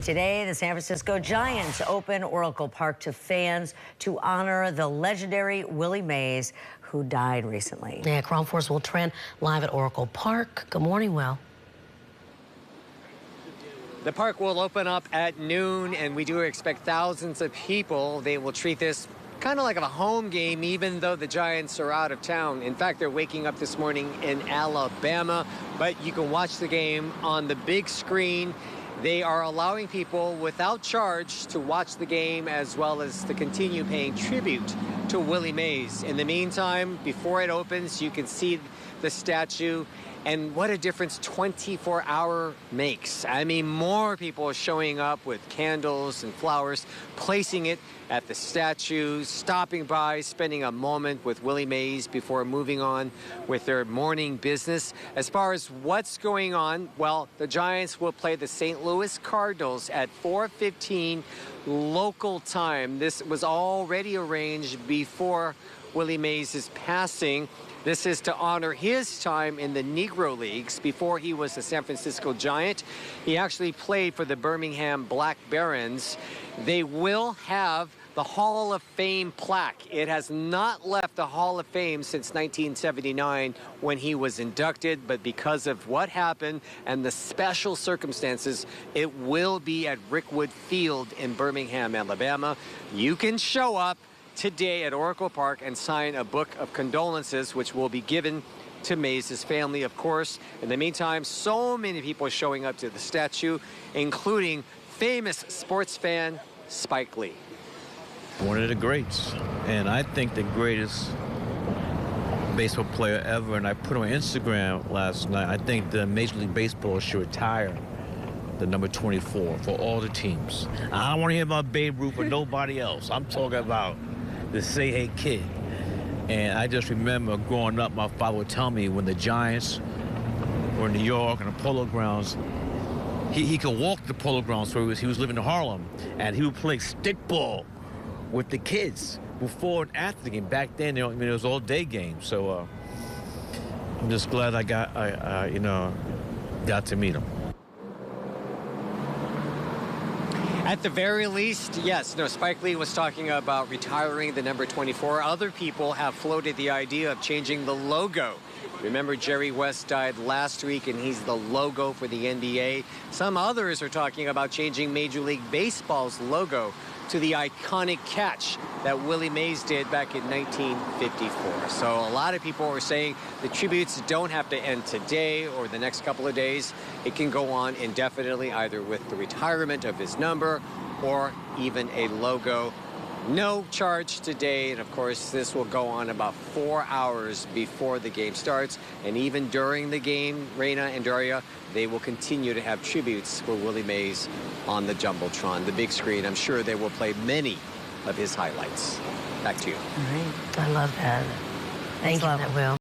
Today, the San Francisco Giants open Oracle Park to fans to honor the legendary Willie Mays, who died recently. Yeah, Chrome Force will trend live at Oracle Park. Good morning, Will. The park will open up at noon, and we do expect thousands of people. They will treat this kind of like a home game, even though the Giants are out of town. In fact, they're waking up this morning in Alabama, but you can watch the game on the big screen. They are allowing people without charge to watch the game, as well as to continue paying tribute to Willie Mays. In the meantime, before it opens, you can see the statue, and what a difference 24-hour makes. I mean, more people are showing up with candles and flowers, placing it at the statue, stopping by, spending a moment with Willie Mays before moving on with their morning business. As far as what's going on, well, the Giants will play the St. Louis Cardinals at 4:15 local time. This was already arranged before Willie Mays' passing. This is to honor his time in the Negro Leagues before he was a San Francisco Giant. He actually played for the Birmingham Black Barons. They will have the Hall of Fame plaque. It has not left the Hall of Fame since 1979 when he was inducted, but because of what happened and the special circumstances, it will be at Rickwood Field in Birmingham, Alabama. You can show up today at Oracle Park and sign a book of condolences, which will be given to Mays' family, of course. In the meantime, so many people are showing up to the statue, including famous sports fan Spike Lee. One of the greats, and I think the greatest baseball player ever. And I put on Instagram last night, I think the Major League Baseball should retire the number 24 for all the teams. I don't want to hear about Babe Ruth or nobody else. I'm talking about the Say Hey Kid. And I just remember growing up, my father would tell me when the Giants were in New York and the Polo Grounds, he could walk the Polo Grounds, so he was living in Harlem, and he would play stickball with the kids before and after the game. Back then, it was all day games. So I'm just glad I got to meet him. At the very least, yes, Spike Lee was talking about retiring the number 24. Other people have floated the idea of changing the logo. Remember, Jerry West died last week, and he's the logo for the NBA. Some others are talking about changing Major League Baseball's logo to the iconic catch that Willie Mays did back in 1954. So a lot of people are saying the tributes don't have to end today or the next couple of days. It can go on indefinitely, either with the retirement of his number or even a logo. No charge today, and of course this will go on about 4 hours before the game starts, and even during the game, Raina and Daria, they will continue to have tributes for Willie Mays on the Jumbotron, the big screen. I'm sure they will play many of his highlights. Back to you. All right. I love that. Thank you, Will.